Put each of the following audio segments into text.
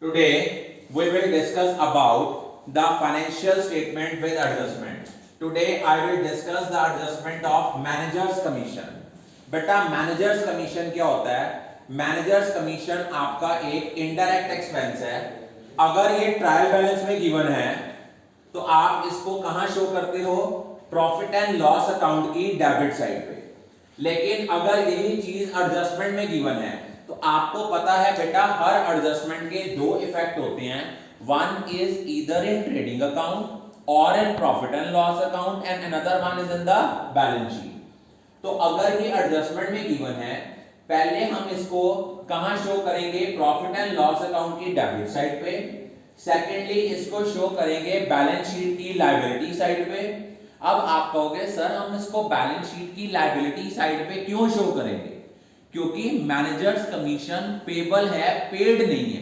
Today we will discuss about the financial statement with adjustment. Today I will discuss the adjustment of managers commission. बेटा managers commission क्या होता है? Managers commission आपका एक indirect expense है। अगर ये ट्रायल बैलेंस में गिवन है तो आप इसको कहां शो करते हो? प्रॉफिट एंड लॉस अकाउंट की डेबिट साइड पे। लेकिन अगर यही चीज एडजस्टमेंट में गिवन है तो आपको पता है बेटा हर एडजस्टमेंट के दो इफेक्ट होते हैं। One is either in trading account और in profit and loss account and another one is in the balance sheet. तो अगर ये एडजस्टमेंट में गिवन है, पहले हम इसको कहां शो करेंगे? प्रॉफिट एंड लॉस अकाउंट की डेबिट साइड पे। सेकेंडली इसको शो करेंगे बैलेंस शीट की लायबिलिटी साइड पे। अब आप कहोगे सर हम इसको बैलेंस शीट की लायबिलिटी साइड पे क्यों शो करेंगे? क्योंकि मैनेजर्स कमीशन पेबल है, पेड नहीं है।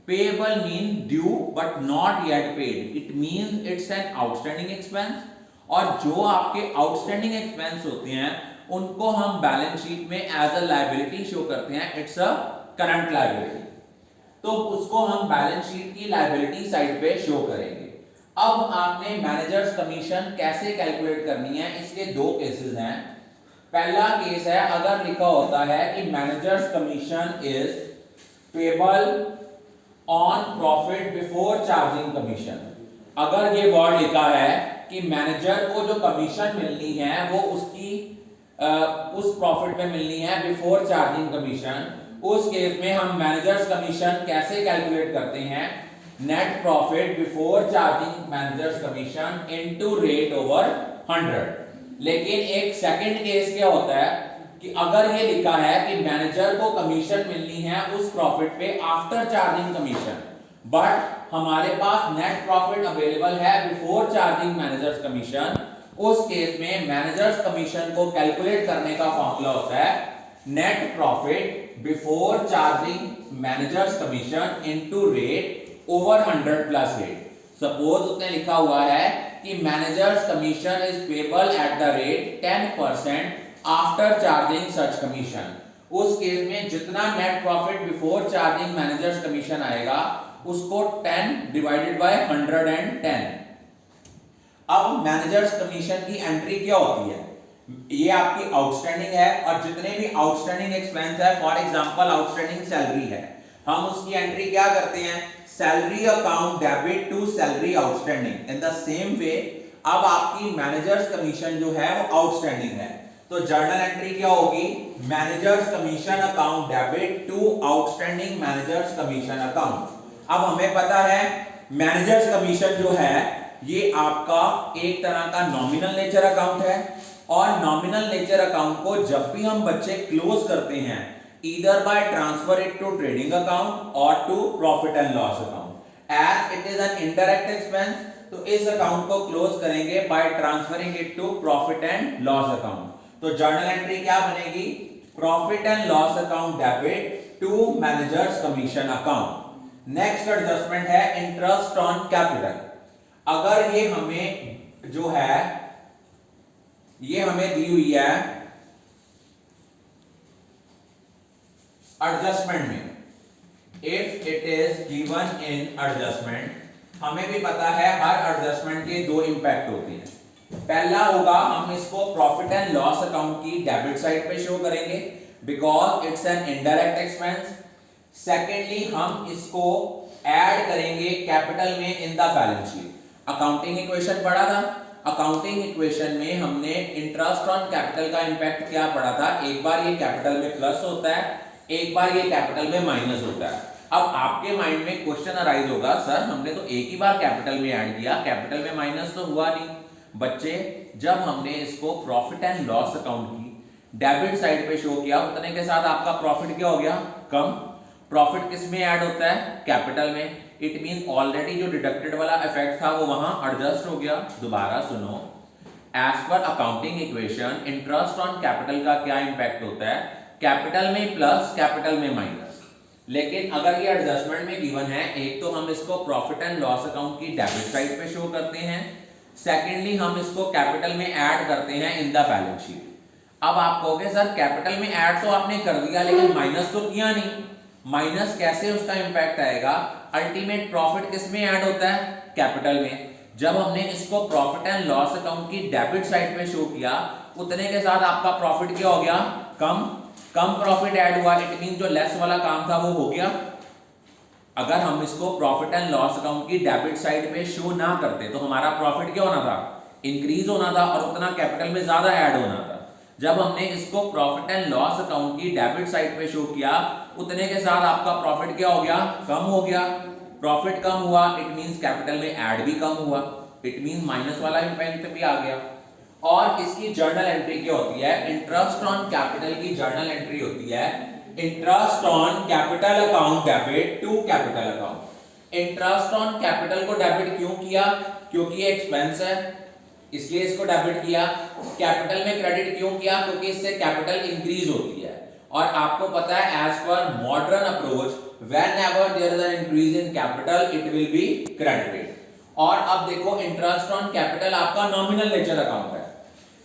Payable mean due but not yet paid. It means it's an outstanding expense, और जो आपके आउटस्टैंडिंग एक्सपेंस होते हैं उनको हम बैलेंस शीट में एज अ लायबिलिटी शो करते हैं। इट्स अ करंट लायबिलिटी, तो उसको हम बैलेंस शीट की लायबिलिटी साइड पे शो करेंगे। अब आपने मैनेजर्स कमीशन कैसे कैलकुलेट करनी है, इसके दो केसेस हैं। पहला केस है अगर लिखा होता है कि managers commission is payable on profit before charging commission. अगर ये वर्ड लिखा है कि मैनेजर को जो कमीशन मिलनी है वो उसकी उस प्रॉफिट में मिलनी है बिफोर चार्जिंग कमीशन, उस केस में हम मैनेजर्स कमीशन कैसे कैलकुलेट करते हैं? Net profit before charging managers commission into rate over 100। लेकिन एक सेकंड केस क्या होता है कि अगर ये लिखा है कि मैनेजर को कमीशन मिलनी है उस प्रॉफिट पे आफ्टर चार्जिंग कमीशन, बट हमारे पास नेट प्रॉफिट अवेलेबल है बिफोर चार्जिंग मैनेजर्स कमीशन, उस केस में मैनेजर्स कमीशन को कैलकुलेट करने का फॉर्मूला होता है net profit before charging managers commission into rate over 100 plus rate. Suppose उसने लिखा हुआ है कि managers commission is payable at the rate 10% after charging such commission. उस केस में जितना net profit before charging managers commission आएगा उसको 10 डिवाइडेड बाय 110। अब मैनेजर्स कमीशन की एंट्री क्या होती है? ये आपकी आउटस्टैंडिंग है, और जितने भी आउटस्टैंडिंग एक्सपेंस है, फॉर एग्जांपल आउटस्टैंडिंग सैलरी है, हम उसकी एंट्री क्या करते हैं? Salary account debit to salary outstanding. In the same way अब आपकी मैनेजर्स कमीशन जो है वो आउटस्टैंडिंग है, तो जर्नल एंट्री क्या होगी? Managers commission account debit to outstanding managers commission account. अब हमें पता है मैनेजर्स कमीशन जो है ये आपका एक तरह का नॉमिनल नेचर अकाउंट है, और नॉमिनल नेचर अकाउंट को जब भी हम बच्चे क्लोज करते हैं either by transfer it to trading account or to profit and loss account, as it is an indirect expense, तो इस अकाउंट को क्लोज करेंगे by transferring it to profit and loss account। तो जर्नल एंट्री क्या बनेगी? Profit and loss account debit to managers commission account. Next adjustment है interest on capital. अगर ये हमें जो है ये हमें दी हुई है एडजस्टमेंट में, if it is given in adjustment, हमें भी पता है हर एडजस्टमेंट के दो इंपैक्ट होते हैं। पहला होगा हम इसको प्रॉफिट एंड लॉस अकाउंट की डेबिट साइड पे शो करेंगे because it's an indirect expense. Secondly हम इसको ऐड करेंगे कैपिटल में इन the balance sheet. Accounting equation पढ़ा था, अकाउंटिंग इक्वेशन में हमने इंटरेस्ट ऑन कैपिटल का इंपैक्ट क्या पढ़ा था? एक बार ये कैपिटल में प्लस होता है, एक बार ये कैपिटल में माइनस होता है। अब आपके माइंड में क्वेश्चन अराइज होगा सर हमने तो एक ही बार कैपिटल में ऐड किया, कैपिटल में माइनस तो हुआ नहीं। बच्चे जब हमने इसको प्रॉफिट एंड लॉस अकाउंट की डेबिट साइड पे शो किया उतने के साथ आपका प्रॉफिट क्या हो गया? कम। प्रॉफिट किस में ऐड होता है? कैपिटल में। इट मीन ऑलरेडी जो डिडक्टेड वाला इफेक्ट था वो वहां एडजस्ट हो गया। दोबारा सुनो, as per accounting equation interest on capital का क्या इंपैक्ट होता है? कैपिटल में प्लस, कैपिटल में माइनस। लेकिन अगर ये एडजस्टमेंट में गिवन है, एक तो हम इसको प्रॉफिट एंड लॉस अकाउंट की डेबिट साइड पे शो करते हैं, सेकेंडली हम इसको कैपिटल में ऐड करते हैं इन द बैलेंस शीट। अब आप कहोगे सर कैपिटल में ऐड तो आपने कर दिया लेकिन माइनस तो किया नहीं, माइनस कैसे उसका इंपैक्ट आएगा, अल्टीमेट प्रॉफिट किस में ऐड होता है, कैपिटल में। जब हमने इसको प्रॉफिट एंड लॉस अकाउंट की डेबिट साइड पे शो किया, उतने के साथ आपका प्रॉफिट क्या हो गया, कम प्रॉफिट ऐड हुआ। इट मीन जो लेस वाला काम था वो हो गया। अगर हम इसको प्रॉफिट एंड लॉस अकाउंट की डेबिट साइड पे शो ना करते तो हमारा प्रॉफिट क्या होना था, इंक्रीज होना था और उतना कैपिटल में ज्यादा ऐड होना था। जब हमने इसको प्रॉफिट एंड लॉस अकाउंट की डेबिट साइड पे शो किया, उतने के साथ आपका प्रॉफिट क्या हो गया, कम हो गया। प्रॉफिट कम हुआ, इट मींस कैपिटल में ऐड भी कम हुआ, इट मींस माइनस वाला इंपैक्ट भी आ गया। और इसकी जर्नल एंट्री क्या होती है, इंटरेस्ट ऑन कैपिटल की जर्नल एंट्री होती है, interest on capital account debit to capital account. Interest on capital को डेबिट क्यों किया, क्योंकि ये एक्सपेंस है इसलिए इसको डेबिट किया। कैपिटल में क्रेडिट क्यों किया, क्योंकि इससे कैपिटल इंक्रीज होती है। और आपको पता है as per modern approach whenever there is an increase in capital it will be credited। और अब देखो इंटरेस्ट ऑन कैपिटल आपका नॉमिनल नेचर अकाउंट है,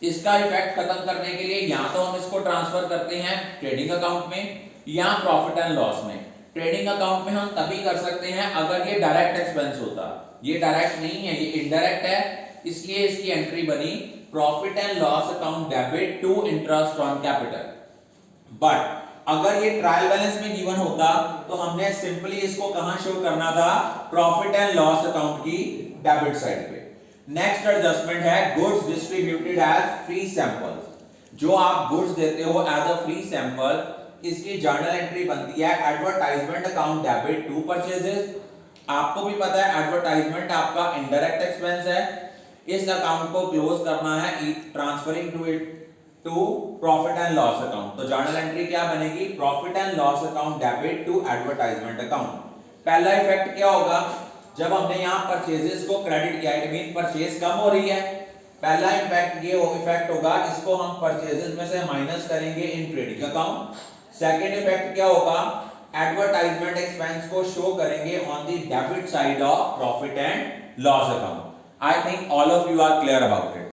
इसका इफेक्ट खत्म करने के लिए या तो हम इसको ट्रांसफर करते हैं ट्रेडिंग अकाउंट में या प्रॉफिट एंड लॉस में। ट्रेडिंग अकाउंट में हम तभी कर सकते हैं अगर ये डायरेक्ट एक्सपेंस होता, ये डायरेक्ट नहीं है, ये इनडायरेक्ट है, इसलिए इसकी एंट्री बनी profit and loss account debit to interest on capital. But अगर ये ट्रायल बैलेंस में गिवन होता तो हमने सिंपली इसको कहां शो करना था, प्रॉफिट एंड लॉस अकाउंट की डेबिट साइड पे। नेक्स्ट एडजस्टमेंट है goods distributed as free samples. जो आप गुड्स देते हो एज अ फ्री सैंपल, इसकी जर्नल एंट्री बनती है advertisement account debit to purchases. आपको भी पता है एडवर्टाइजमेंट आपका इनडायरेक्ट एक्सपेंस है, इस अकाउंट को क्लोज करना है transferring to it to profit and loss account. तो जर्नल एंट्री क्या बनेगी, profit and loss account debit to advertisement account. पहला इफेक्ट क्या होगा, जब हमने यहां परचेजेस को क्रेडिट किया, इट मीन परचेज कम हो रही है। पहला इंपैक्ट ये इफेक्ट होगा, इसको हम परचेजेस में से माइनस करेंगे in trading account. Second effect क्या होगा, एडवर्टाइजमेंट एक्सपेंस को शो करेंगे on the debit side of profit and loss account. I think all of you are clear about it.